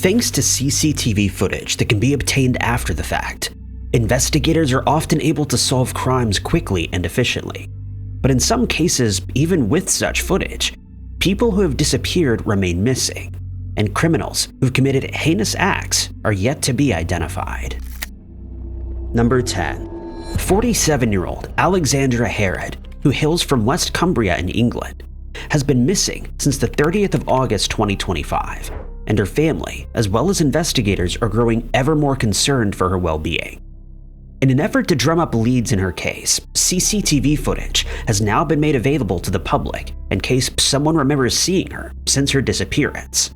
Thanks to CCTV footage that can be obtained after the fact, investigators are often able to solve crimes quickly and efficiently. But in some cases, even with such footage, people who have disappeared remain missing, and criminals who've committed heinous acts are yet to be identified. Number 10. 47-year-old Alexandra Harrod, who hails from West Cumbria in England, has been missing since the 30th of August 2025, and her family, as well as investigators, are growing ever more concerned for her well-being. In an effort to drum up leads in her case, CCTV footage has now been made available to the public in case someone remembers seeing her since her disappearance.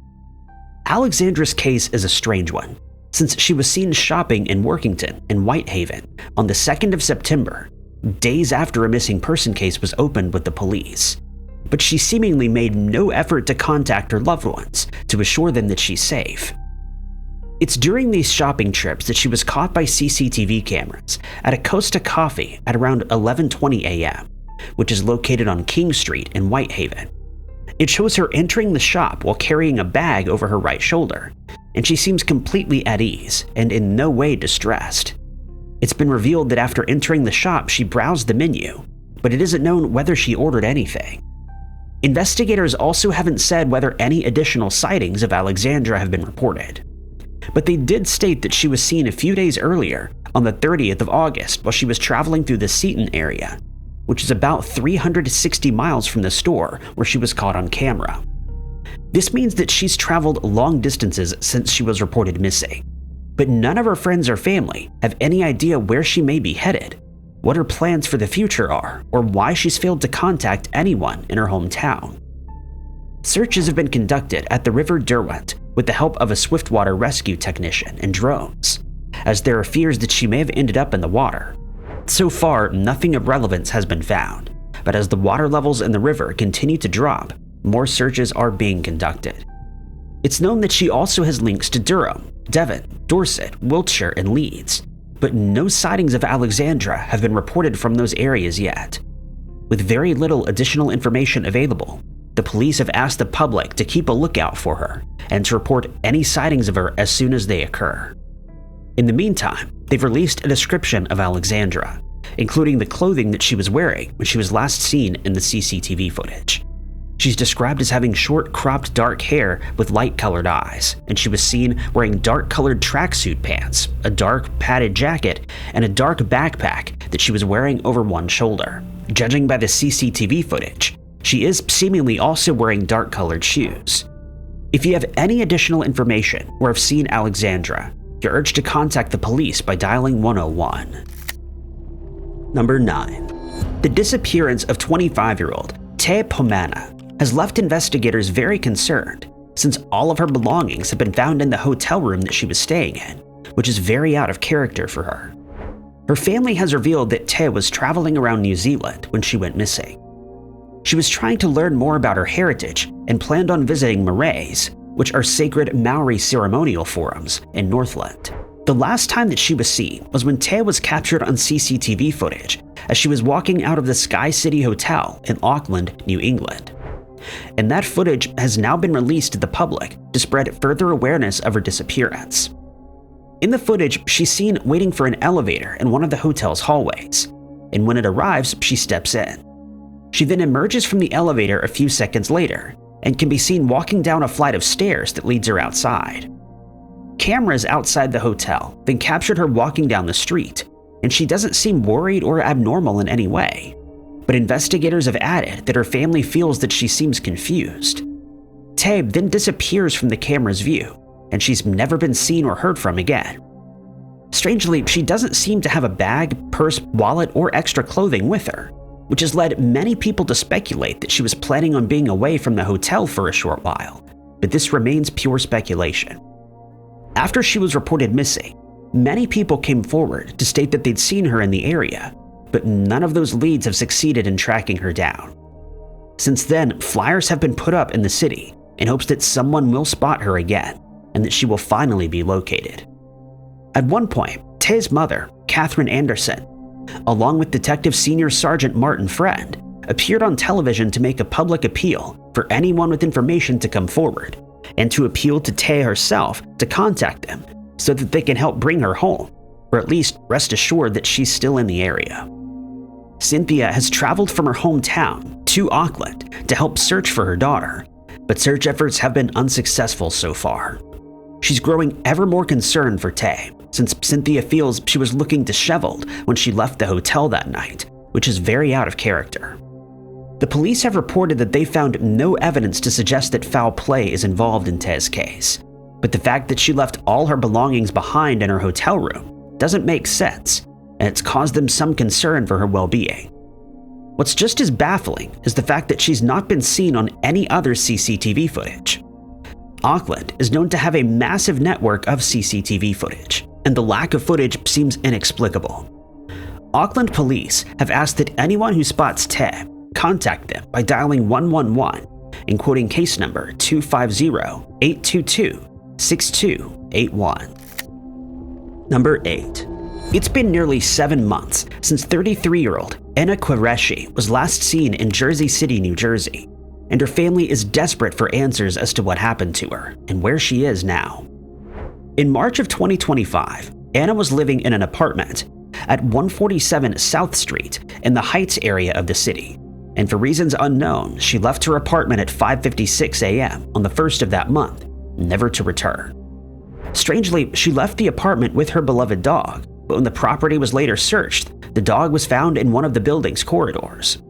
Alexandra's case is a strange one, since she was seen shopping in Workington and Whitehaven on the 2nd of September, days after a missing person case was opened with the police. But she seemingly made no effort to contact her loved ones to assure them that she's safe. It's during these shopping trips that she was caught by CCTV cameras at a Costa Coffee at around 11:20 a.m., which is located on King Street in Whitehaven. It shows her entering the shop while carrying a bag over her right shoulder, and she seems completely at ease and in no way distressed. It's been revealed that after entering the shop, she browsed the menu, but it isn't known whether she ordered anything. Investigators also haven't said whether any additional sightings of Alexandra have been reported. But they did state that she was seen a few days earlier, on the 30th of August, while she was traveling through the Seaton area, which is about 360 miles from the store where she was caught on camera. This means that she's traveled long distances since she was reported missing, but none of her friends or family have any idea where she may be headed, what her plans for the future are, or why she's failed to contact anyone in her hometown. Searches have been conducted at the River Derwent with the help of a swiftwater rescue technician and drones, as there are fears that she may have ended up in the water. So far, nothing of relevance has been found, but as the water levels in the river continue to drop, more searches are being conducted. It's known that she also has links to Durham, Devon, Dorset, Wiltshire, and Leeds, but no sightings of Alexandra have been reported from those areas yet. With very little additional information available, the police have asked the public to keep a lookout for her and to report any sightings of her as soon as they occur. In the meantime, they've released a description of Alexandra, including the clothing that she was wearing when she was last seen in the CCTV footage. She's described as having short, cropped dark hair with light-colored eyes, and she was seen wearing dark-colored tracksuit pants, a dark padded jacket, and a dark backpack that she was wearing over one shoulder. Judging by the CCTV footage, she is seemingly also wearing dark-colored shoes. If you have any additional information or have seen Alexandra, you're urged to contact the police by dialing 101. Number 9. The disappearance of 25-year-old Te Pomana has left investigators very concerned, since all of her belongings have been found in the hotel room that she was staying in, which is very out of character for her. Her family has revealed that Te was traveling around New Zealand when she went missing. She was trying to learn more about her heritage and planned on visiting maraes, which are sacred Maori ceremonial forums in Northland. The last time that she was seen was when Te was captured on CCTV footage as she was walking out of the Sky City Hotel in Auckland, New England. And that footage has now been released to the public to spread further awareness of her disappearance. In the footage, she's seen waiting for an elevator in one of the hotel's hallways, and when it arrives, she steps in. She then emerges from the elevator a few seconds later and can be seen walking down a flight of stairs that leads her outside. Cameras outside the hotel then captured her walking down the street, and she doesn't seem worried or abnormal in any way. But investigators have added that her family feels that she seems confused. Te then disappears from the camera's view, and she's never been seen or heard from again. Strangely, she doesn't seem to have a bag, purse, wallet, or extra clothing with her, which has led many people to speculate that she was planning on being away from the hotel for a short while, but this remains pure speculation. After she was reported missing, many people came forward to state that they'd seen her in the area, but none of those leads have succeeded in tracking her down. Since then, flyers have been put up in the city in hopes that someone will spot her again and that she will finally be located. At one point, Te's mother, Catherine Anderson, along with Detective Senior Sergeant Martin Friend, appeared on television to make a public appeal for anyone with information to come forward, and to appeal to Tay herself to contact them so that they can help bring her home, or at least rest assured that she's still in the area. Cynthia has traveled from her hometown to Auckland to help search for her daughter, but search efforts have been unsuccessful so far. She's growing ever more concerned for Tay, since Cynthia feels she was looking disheveled when she left the hotel that night, which is very out of character. The police have reported that they found no evidence to suggest that foul play is involved in Tay's case, but the fact that she left all her belongings behind in her hotel room doesn't make sense, and it's caused them some concern for her well-being. What's just as baffling is the fact that she's not been seen on any other CCTV footage. Auckland is known to have a massive network of CCTV footage, and the lack of footage seems inexplicable. Auckland police have asked that anyone who spots Tay contact them by dialing 111 and quoting case number 250-822-6281. Number 8. It's been nearly 7 months since 33-year-old Anna Qureshi was last seen in Jersey City, New Jersey, and her family is desperate for answers as to what happened to her and where she is now. In March of 2025, Anna was living in an apartment at 147 South Street in the Heights area of the city, and for reasons unknown, she left her apartment at 5:56 a.m. on the 1st of that month, never to return. Strangely, she left the apartment with her beloved dog, but when the property was later searched, the dog was found in one of the building's corridors.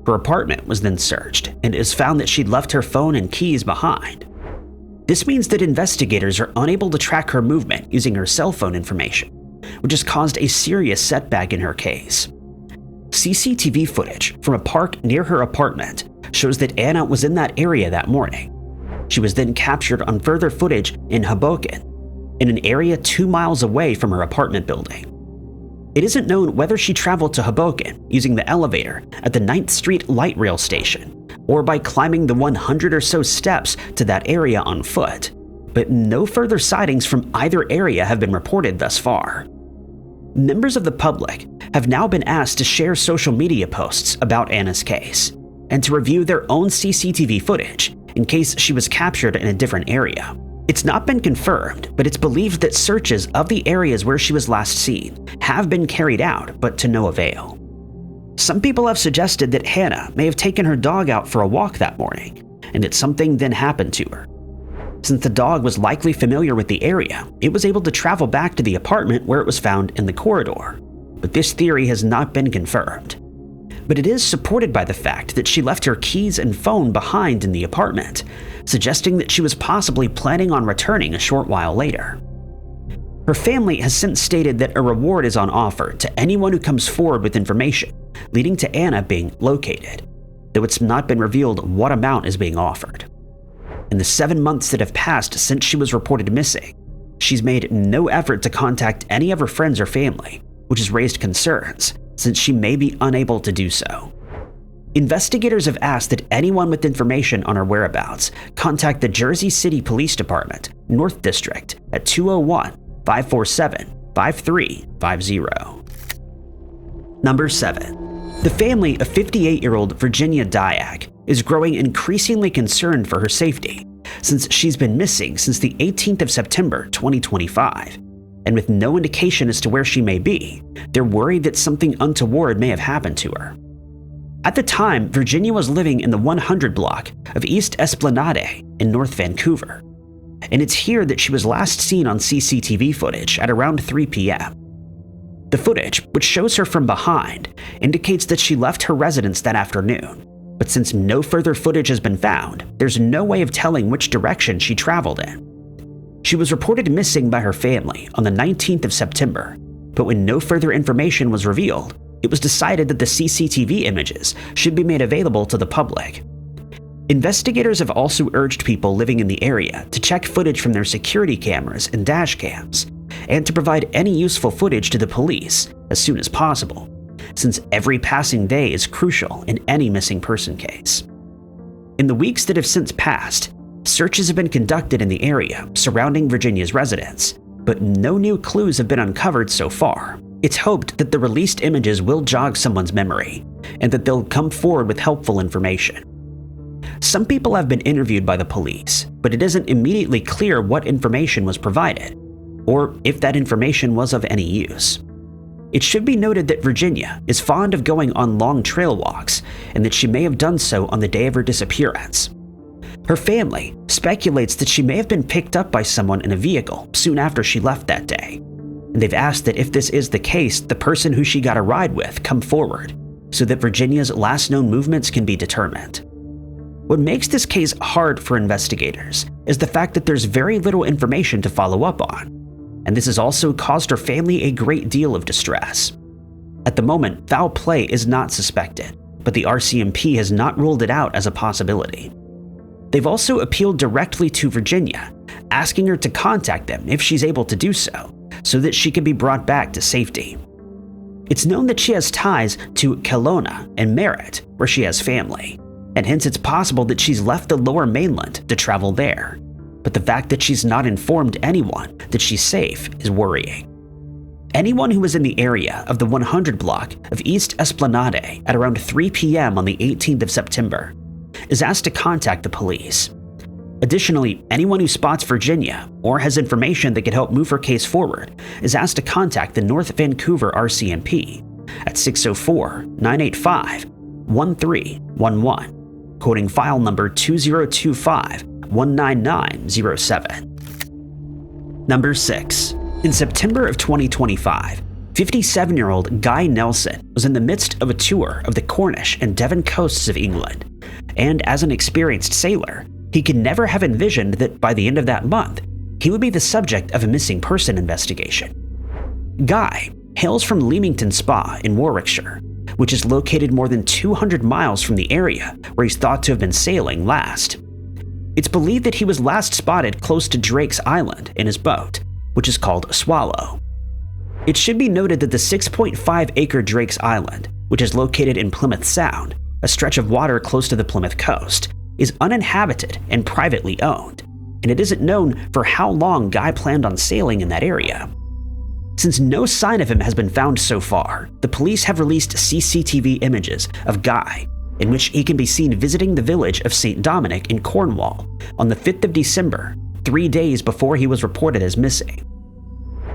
Her apartment was then searched, and it is found that she'd left her phone and keys behind. This means that investigators are unable to track her movement using her cell phone information, which has caused a serious setback in her case. CCTV footage from a park near her apartment shows that Anna was in that area that morning. She was then captured on further footage in Hoboken, in an area 2 miles away from her apartment building. It isn't known whether she traveled to Hoboken using the elevator at the 9th Street light rail station or by climbing the 100 or so steps to that area on foot, but no further sightings from either area have been reported thus far. Members of the public have now been asked to share social media posts about Anna's case and to review their own CCTV footage in case she was captured in a different area. It's not been confirmed, but it's believed that searches of the areas where she was last seen have been carried out, but to no avail. Some people have suggested that Hannah may have taken her dog out for a walk that morning, and that something then happened to her. Since the dog was likely familiar with the area, it was able to travel back to the apartment where it was found in the corridor, but this theory has not been confirmed. But it is supported by the fact that she left her keys and phone behind in the apartment, suggesting that she was possibly planning on returning a short while later. Her family has since stated that a reward is on offer to anyone who comes forward with information leading to Anna being located, though it's not been revealed what amount is being offered. In the 7 months that have passed since she was reported missing, she's made no effort to contact any of her friends or family, which has raised concerns since she may be unable to do so. Investigators have asked that anyone with information on her whereabouts contact the Jersey City Police Department, North District at 201-547-5350. Number 7. The family of 58-year-old Virginia Dyack is growing increasingly concerned for her safety since she's been missing since the 18th of September 2025. And with no indication as to where she may be, they're worried that something untoward may have happened to her. At the time, Virginia was living in the 100 block of East Esplanade in North Vancouver, and it's here that she was last seen on CCTV footage at around 3 p.m. The footage, which shows her from behind, indicates that she left her residence that afternoon, but since no further footage has been found, there's no way of telling which direction she traveled in. She was reported missing by her family on the 19th of September, but when no further information was revealed, it was decided that the CCTV images should be made available to the public. Investigators have also urged people living in the area to check footage from their security cameras and dash cams, and to provide any useful footage to the police as soon as possible, since every passing day is crucial in any missing person case. In the weeks that have since passed, searches have been conducted in the area surrounding Virginia's residence, but no new clues have been uncovered so far. It's hoped that the released images will jog someone's memory, and that they'll come forward with helpful information. Some people have been interviewed by the police, but it isn't immediately clear what information was provided, or if that information was of any use. It should be noted that Virginia is fond of going on long trail walks, and that she may have done so on the day of her disappearance. Her family speculates that she may have been picked up by someone in a vehicle soon after she left that day, and they've asked that if this is the case, the person who she got a ride with come forward, so that Virginia's last known movements can be determined. What makes this case hard for investigators is the fact that there's very little information to follow up on, and this has also caused her family a great deal of distress. At the moment, foul play is not suspected, but the RCMP has not ruled it out as a possibility. They've also appealed directly to Virginia, asking her to contact them if she's able to do so that she can be brought back to safety. It's known that she has ties to Kelowna and Merritt, where she has family, and hence it's possible that she's left the lower mainland to travel there. But the fact that she's not informed anyone that she's safe is worrying. Anyone who was in the area of the 100 block of East Esplanade at around 3 p.m. on the 18th of September is asked to contact the police. Additionally, anyone who spots Virginia or has information that could help move her case forward is asked to contact the North Vancouver RCMP at 604-985-1311, quoting file number 2025-19907. Number 6. In September of 2025, 57-year-old Guy Nelson was in the midst of a tour of the Cornish and Devon coasts of England, and as an experienced sailor, he could never have envisioned that by the end of that month, he would be the subject of a missing person investigation. Guy hails from Leamington Spa in Warwickshire, which is located more than 200 miles from the area where he's thought to have been sailing last. It's believed that he was last spotted close to Drake's Island in his boat, which is called Swallow. It should be noted that the 6.5-acre Drake's Island, which is located in Plymouth Sound, a stretch of water close to the Plymouth coast, is uninhabited and privately owned, and it isn't known for how long Guy planned on sailing in that area. Since no sign of him has been found so far, the police have released CCTV images of Guy, in which he can be seen visiting the village of St. Dominic in Cornwall on the 5th of December, 3 days before he was reported as missing.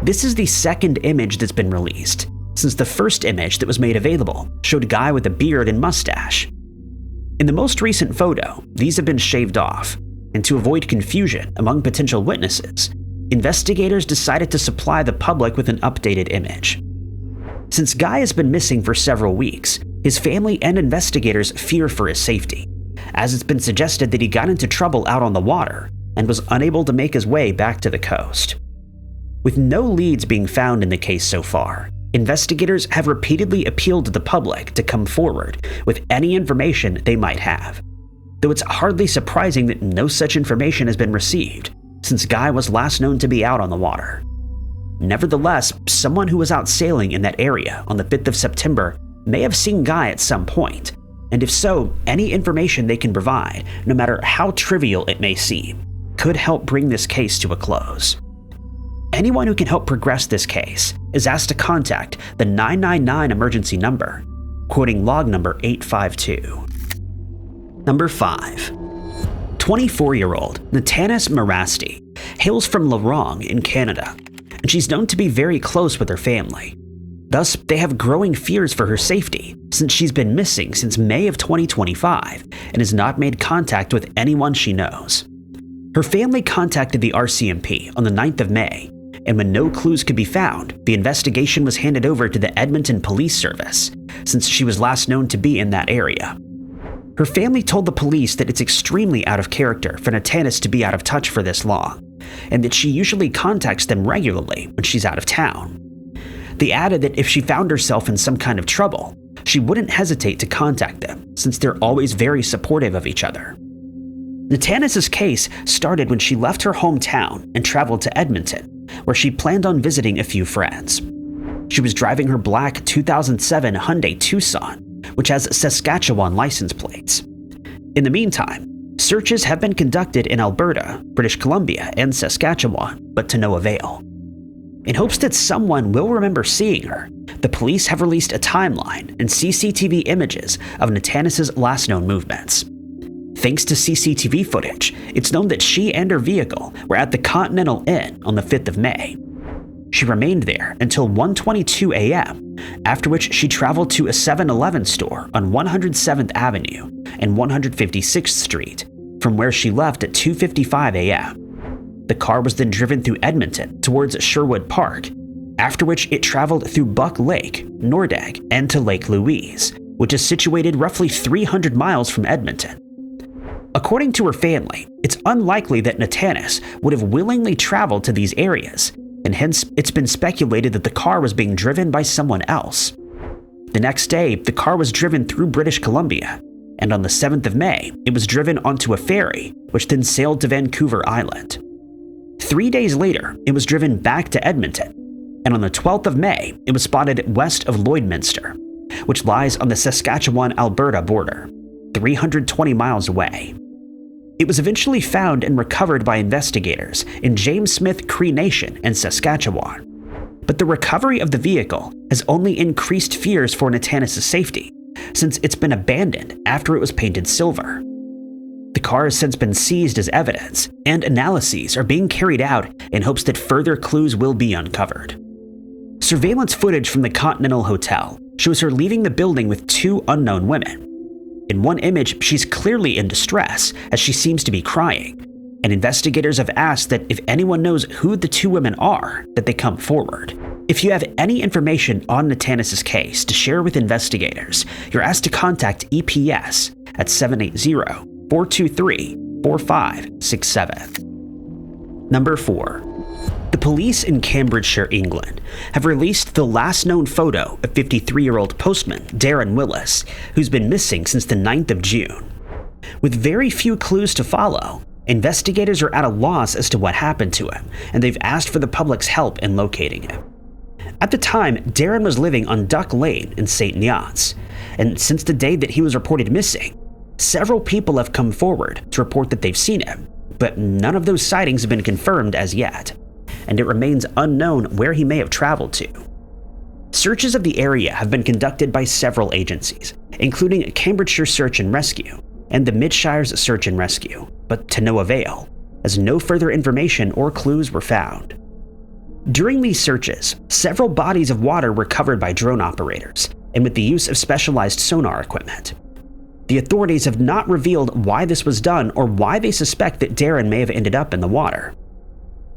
This is the second image that's been released, since the first image that was made available showed Guy with a beard and mustache. In the most recent photo, these have been shaved off, and to avoid confusion among potential witnesses, investigators decided to supply the public with an updated image. Since Guy has been missing for several weeks, his family and investigators fear for his safety, as it's been suggested that he got into trouble out on the water and was unable to make his way back to the coast. With no leads being found in the case so far, investigators have repeatedly appealed to the public to come forward with any information they might have, though it's hardly surprising that no such information has been received, since Guy was last known to be out on the water. Nevertheless, someone who was out sailing in that area on the 5th of September may have seen Guy at some point, and if so, any information they can provide, no matter how trivial it may seem, could help bring this case to a close. Anyone who can help progress this case is asked to contact the 999 emergency number, quoting log number 852. Number 5. 24-year-old Natanis Marasti hails from Lorong in Canada, and she's known to be very close with her family. Thus, they have growing fears for her safety since she's been missing since May of 2025 and has not made contact with anyone she knows. Her family contacted the RCMP on the 9th of May, and when no clues could be found, the investigation was handed over to the Edmonton Police Service, since she was last known to be in that area. Her family told the police that it's extremely out of character for Natanis to be out of touch for this long, and that she usually contacts them regularly when she's out of town. They added that if she found herself in some kind of trouble, she wouldn't hesitate to contact them, since they're always very supportive of each other. Natanis' case started when she left her hometown and traveled to Edmonton, where she planned on visiting a few friends. She was driving her black 2007 Hyundai Tucson, which has Saskatchewan license plates. In the meantime, searches have been conducted in Alberta, British Columbia, and Saskatchewan, but to no avail. In hopes that someone will remember seeing her, the police have released a timeline and CCTV images of Natanis' last known movements. Thanks to CCTV footage, it's known that she and her vehicle were at the Continental Inn on the 5th of May. She remained there until 1:22 a.m., after which she traveled to a 7-Eleven store on 107th Avenue and 156th Street, from where she left at 2:55 a.m. The car was then driven through Edmonton towards Sherwood Park, after which it traveled through Buck Lake, Nordegg, and to Lake Louise, which is situated roughly 300 miles from Edmonton. According to her family, it's unlikely that Natanis would have willingly traveled to these areas, and hence it's been speculated that the car was being driven by someone else. The next day, the car was driven through British Columbia, and on the 7th of May, it was driven onto a ferry, which then sailed to Vancouver Island. 3 days later, it was driven back to Edmonton, and on the 12th of May, it was spotted west of Lloydminster, which lies on the Saskatchewan-Alberta border, 320 miles away. It was eventually found and recovered by investigators in James Smith Cree Nation in Saskatchewan. But the recovery of the vehicle has only increased fears for Natanis' safety, since it's been abandoned after it was painted silver. The car has since been seized as evidence, and analyses are being carried out in hopes that further clues will be uncovered. Surveillance footage from the Continental Hotel shows her leaving the building with 2 unknown women. In one image, she's clearly in distress as she seems to be crying, and investigators have asked that if anyone knows who the 2 women are, that they come forward. If you have any information on Natanis' case to share with investigators, you're asked to contact EPS at 780-423-4567. Number 4. The police in Cambridgeshire, England, have released the last known photo of 53-year-old postman Darren Willis, who's been missing since the 9th of June. With very few clues to follow, investigators are at a loss as to what happened to him, and they've asked for the public's help in locating him. At the time, Darren was living on Duck Lane in St. Neots, and since the day that he was reported missing, several people have come forward to report that they've seen him, but none of those sightings have been confirmed as yet, and it remains unknown where he may have traveled to. Searches of the area have been conducted by several agencies, including Cambridgeshire Search and Rescue and the Midshires Search and Rescue, but to no avail, as no further information or clues were found. During these searches, several bodies of water were covered by drone operators, and with the use of specialized sonar equipment. The authorities have not revealed why this was done or why they suspect that Darren may have ended up in the water.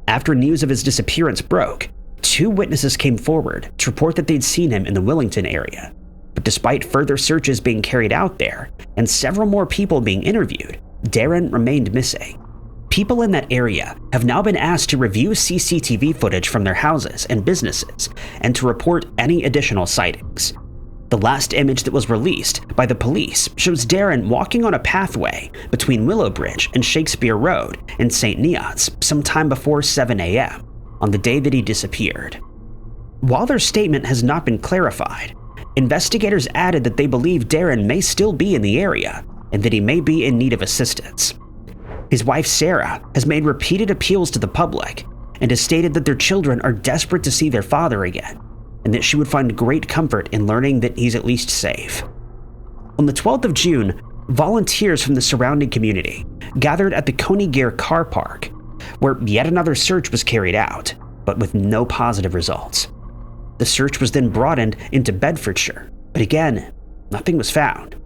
After news of his disappearance broke, 2 witnesses came forward to report that they'd seen him in the Willington area. But despite further searches being carried out there and several more people being interviewed, Darren remained missing. People in that area have now been asked to review CCTV footage from their houses and businesses and to report any additional sightings. The last image that was released by the police shows Darren walking on a pathway between Willowbridge and Shakespeare Road in St. Neots sometime before 7 a.m. on the day that he disappeared. While their statement has not been clarified, investigators added that they believe Darren may still be in the area and that he may be in need of assistance. His wife Sarah has made repeated appeals to the public and has stated that their children are desperate to see their father again, and that she would find great comfort in learning that he's at least safe. On the 12th of June, volunteers from the surrounding community gathered at the Conygear car park, where yet another search was carried out, but with no positive results. The search was then broadened into Bedfordshire, but again, nothing was found.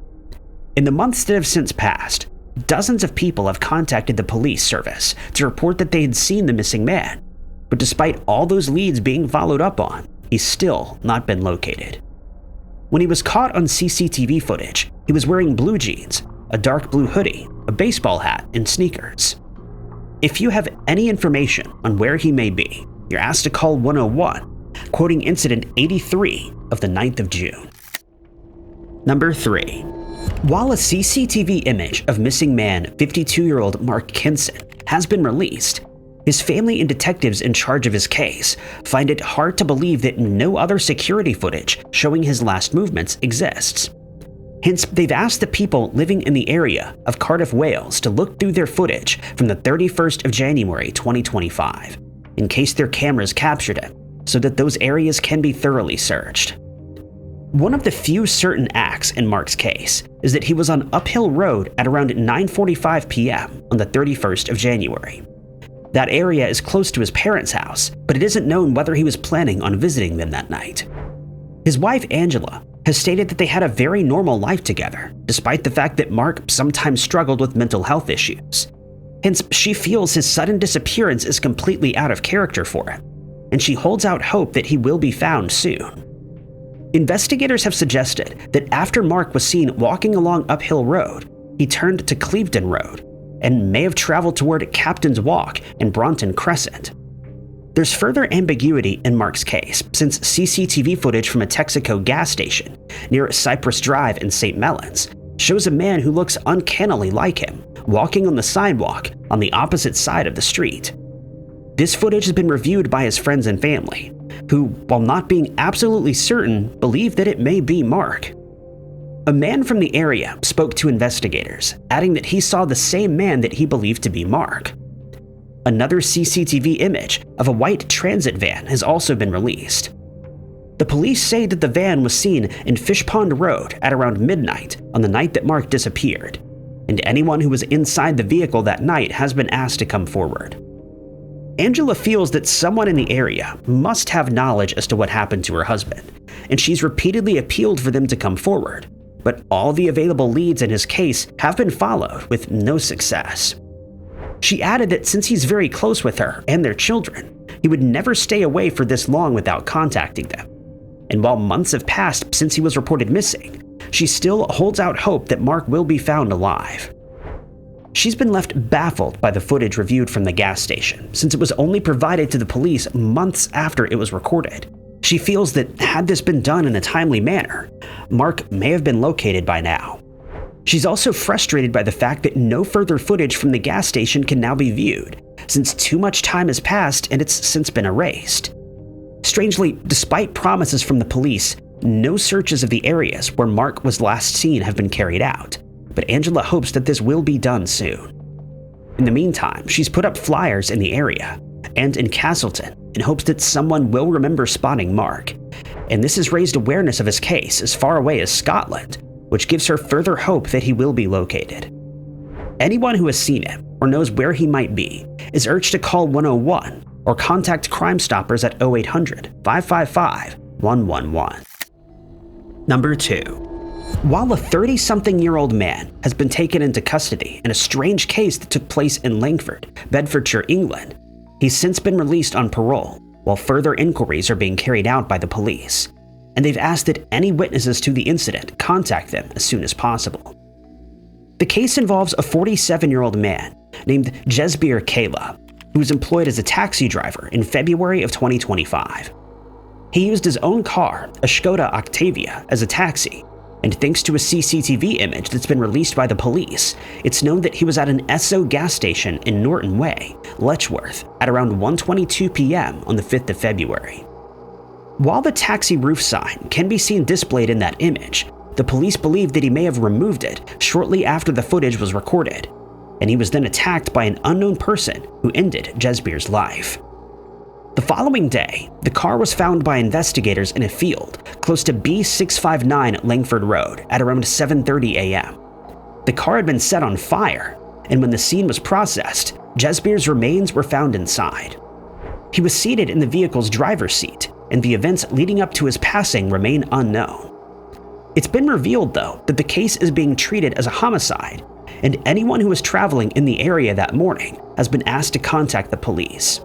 In the months that have since passed, dozens of people have contacted the police service to report that they had seen the missing man, but despite all those leads being followed up on, he's still not been located. When he was caught on CCTV footage, he was wearing blue jeans, a dark blue hoodie, a baseball hat, and sneakers. If you have any information on where he may be, you're asked to call 101, quoting incident 83 of the 9th of June. Number 3. While a CCTV image of missing man 52-year-old Mark Kinson has been released, his family and detectives in charge of his case find it hard to believe that no other security footage showing his last movements exists. Hence, they've asked the people living in the area of Cardiff, Wales to look through their footage from the 31st of January 2025, in case their cameras captured him, so that those areas can be thoroughly searched. One of the few certain acts in Mark's case is that he was on Uphill Road at around 9:45 p.m. on the 31st of January. That area is close to his parents' house, but it isn't known whether he was planning on visiting them that night. His wife, Angela, has stated that they had a very normal life together, despite the fact that Mark sometimes struggled with mental health issues. Hence, she feels his sudden disappearance is completely out of character for him, and she holds out hope that he will be found soon. Investigators have suggested that after Mark was seen walking along Uphill Road, he turned to Clevedon Road and may have traveled toward Captain's Walk and Bronton Crescent. There's further ambiguity in Mark's case, since CCTV footage from a Texaco gas station near Cypress Drive in St. Mellons shows a man who looks uncannily like him walking on the sidewalk on the opposite side of the street. This footage has been reviewed by his friends and family, who, while not being absolutely certain, believe that it may be Mark. A man from the area spoke to investigators, adding that he saw the same man that he believed to be Mark. Another CCTV image of a white transit van has also been released. The police say that the van was seen in Fish Pond Road at around midnight on the night that Mark disappeared, and anyone who was inside the vehicle that night has been asked to come forward. Angela feels that someone in the area must have knowledge as to what happened to her husband, and she's repeatedly appealed for them to come forward, but all the available leads in his case have been followed with no success. She added that since he's very close with her and their children, he would never stay away for this long without contacting them. And while months have passed since he was reported missing, she still holds out hope that Mark will be found alive. She's been left baffled by the footage reviewed from the gas station, since it was only provided to the police months after it was recorded. She feels that had this been done in a timely manner, Mark may have been located by now. She's also frustrated by the fact that no further footage from the gas station can now be viewed, since too much time has passed and it's since been erased. Strangely, despite promises from the police, no searches of the areas where Mark was last seen have been carried out, but Angela hopes that this will be done soon. In the meantime, she's put up flyers in the area and in Castleton in hopes that someone will remember spotting Mark, and this has raised awareness of his case as far away as Scotland, which gives her further hope that he will be located. Anyone who has seen him or knows where he might be is urged to call 101 or contact Crime Stoppers at 0800-555-111. Number 2. While a 30-something-year-old man has been taken into custody in a strange case that took place in Langford, Bedfordshire, England, he's since been released on parole, while further inquiries are being carried out by the police, and they've asked that any witnesses to the incident contact them as soon as possible. The case involves a 47-year-old man named Jesbir Kayla, who was employed as a taxi driver in February of 2025. He used his own car, a Skoda Octavia, as a taxi, and thanks to a CCTV image that's been released by the police, it's known that he was at an Esso gas station in Norton Way, Letchworth, at around 1:22 p.m. on the 5th of February. While the taxi roof sign can be seen displayed in that image, the police believe that he may have removed it shortly after the footage was recorded, and he was then attacked by an unknown person who ended Jesbir's life. The following day, the car was found by investigators in a field close to B659 Langford Road at around 7:30 a.m. The car had been set on fire, and when the scene was processed, Jesbir's remains were found inside. He was seated in the vehicle's driver's seat, and the events leading up to his passing remain unknown. It's been revealed, though, that the case is being treated as a homicide, and anyone who was traveling in the area that morning has been asked to contact the police.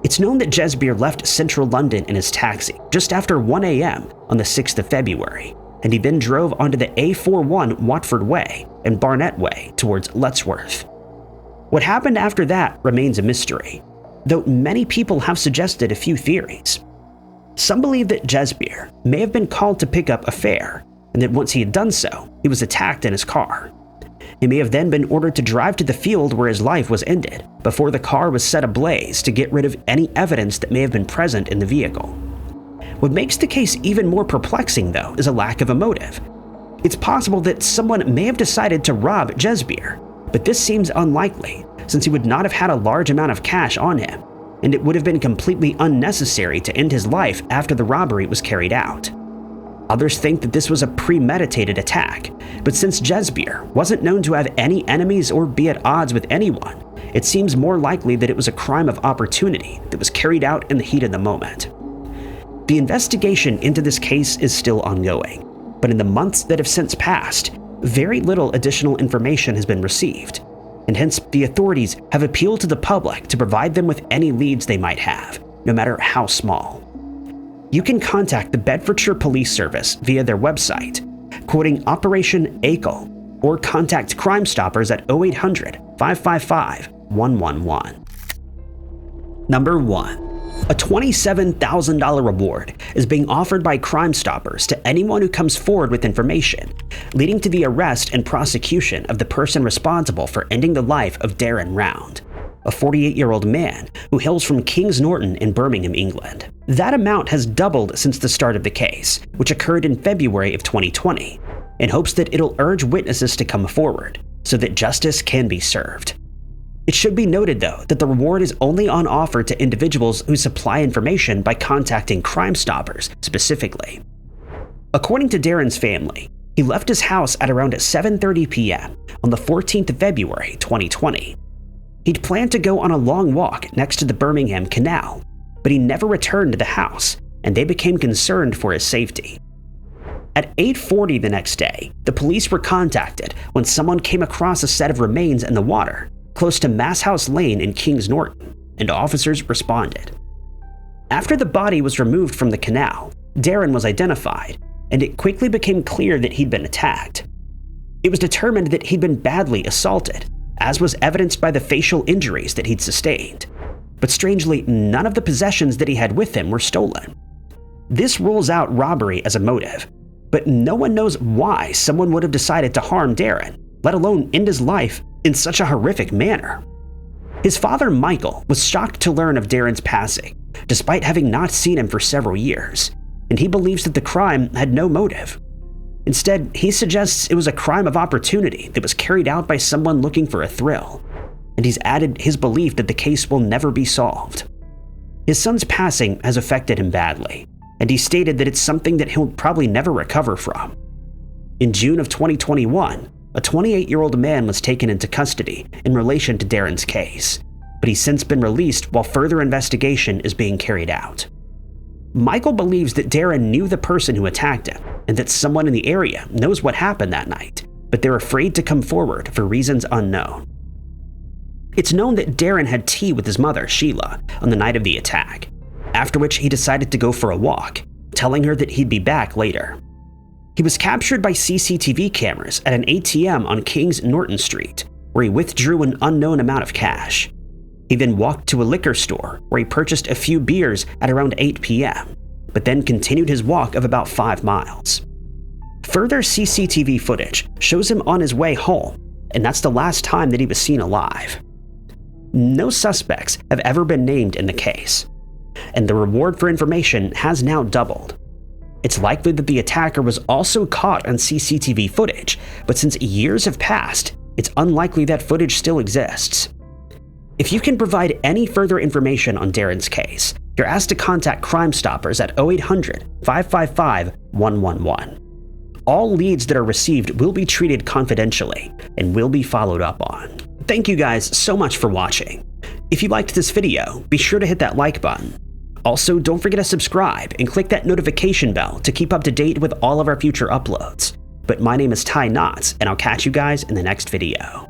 It's known that Jesbir left central London in his taxi just after 1 a.m. on the 6th of February, and he then drove onto the A41 Watford Way and Barnet Way towards Letchworth. What happened after that remains a mystery, though many people have suggested a few theories. Some believe that Jesbir may have been called to pick up a fare, and that once he had done so, he was attacked in his car. He may have then been ordered to drive to the field where his life was ended, before the car was set ablaze to get rid of any evidence that may have been present in the vehicle. What makes the case even more perplexing, though, is a lack of a motive. It's possible that someone may have decided to rob Jesbir, but this seems unlikely, since he would not have had a large amount of cash on him, and it would have been completely unnecessary to end his life after the robbery was carried out. Others think that this was a premeditated attack, but since Jesbier wasn't known to have any enemies or be at odds with anyone, it seems more likely that it was a crime of opportunity that was carried out in the heat of the moment. The investigation into this case is still ongoing, but in the months that have since passed, very little additional information has been received, and hence the authorities have appealed to the public to provide them with any leads they might have, no matter how small. You can contact the Bedfordshire Police Service via their website, quoting Operation ACLE, or contact Crime Stoppers at 0800-555-111. Number 1. A $27,000 reward is being offered by Crime Stoppers to anyone who comes forward with information, leading to the arrest and prosecution of the person responsible for ending the life of Darren Round, a 48-year-old man who hails from Kings Norton in Birmingham, England. That amount has doubled since the start of the case, which occurred in February of 2020, in hopes that it'll urge witnesses to come forward so that justice can be served. It should be noted, though, that the reward is only on offer to individuals who supply information by contacting Crime Stoppers specifically. According to Darren's family, he left his house at around 7:30 p.m. on the 14th of February 2020. He'd planned to go on a long walk next to the Birmingham Canal, but he never returned to the house, and they became concerned for his safety. At 8:40 the next day, the police were contacted when someone came across a set of remains in the water close to Masshouse Lane in Kings Norton, and officers responded. After the body was removed from the canal, Darren was identified, and it quickly became clear that he'd been attacked. It was determined that he'd been badly assaulted, as was evidenced by the facial injuries that he'd sustained. But strangely, none of the possessions that he had with him were stolen. This rules out robbery as a motive, but no one knows why someone would have decided to harm Darren, let alone end his life in such a horrific manner. His father, Michael, was shocked to learn of Darren's passing, despite having not seen him for several years, and he believes that the crime had no motive. Instead, he suggests it was a crime of opportunity that was carried out by someone looking for a thrill, and he's added his belief that the case will never be solved. His son's passing has affected him badly, and he stated that it's something that he'll probably never recover from. In June of 2021, a 28-year-old man was taken into custody in relation to Darren's case, but he's since been released while further investigation is being carried out. Michael believes that Darren knew the person who attacked him and that someone in the area knows what happened that night, but they're afraid to come forward for reasons unknown. It's known that Darren had tea with his mother, Sheila, on the night of the attack, after which he decided to go for a walk, telling her that he'd be back later. He was captured by CCTV cameras at an ATM on Kings Norton Street, where he withdrew an unknown amount of cash. He then walked to a liquor store where he purchased a few beers at around 8 p.m., but then continued his walk of about 5 miles. Further CCTV footage shows him on his way home, and that's the last time that he was seen alive. No suspects have ever been named in the case, and the reward for information has now doubled. It's likely that the attacker was also caught on CCTV footage, but since years have passed, it's unlikely that footage still exists. If you can provide any further information on Darren's case, you're asked to contact Crime Stoppers at 0800-555-111. All leads that are received will be treated confidentially and will be followed up on. Thank you guys so much for watching. If you liked this video, be sure to hit that like button. Also, don't forget to subscribe and click that notification bell to keep up to date with all of our future uploads. But my name is Ty Knotts, and I'll catch you guys in the next video.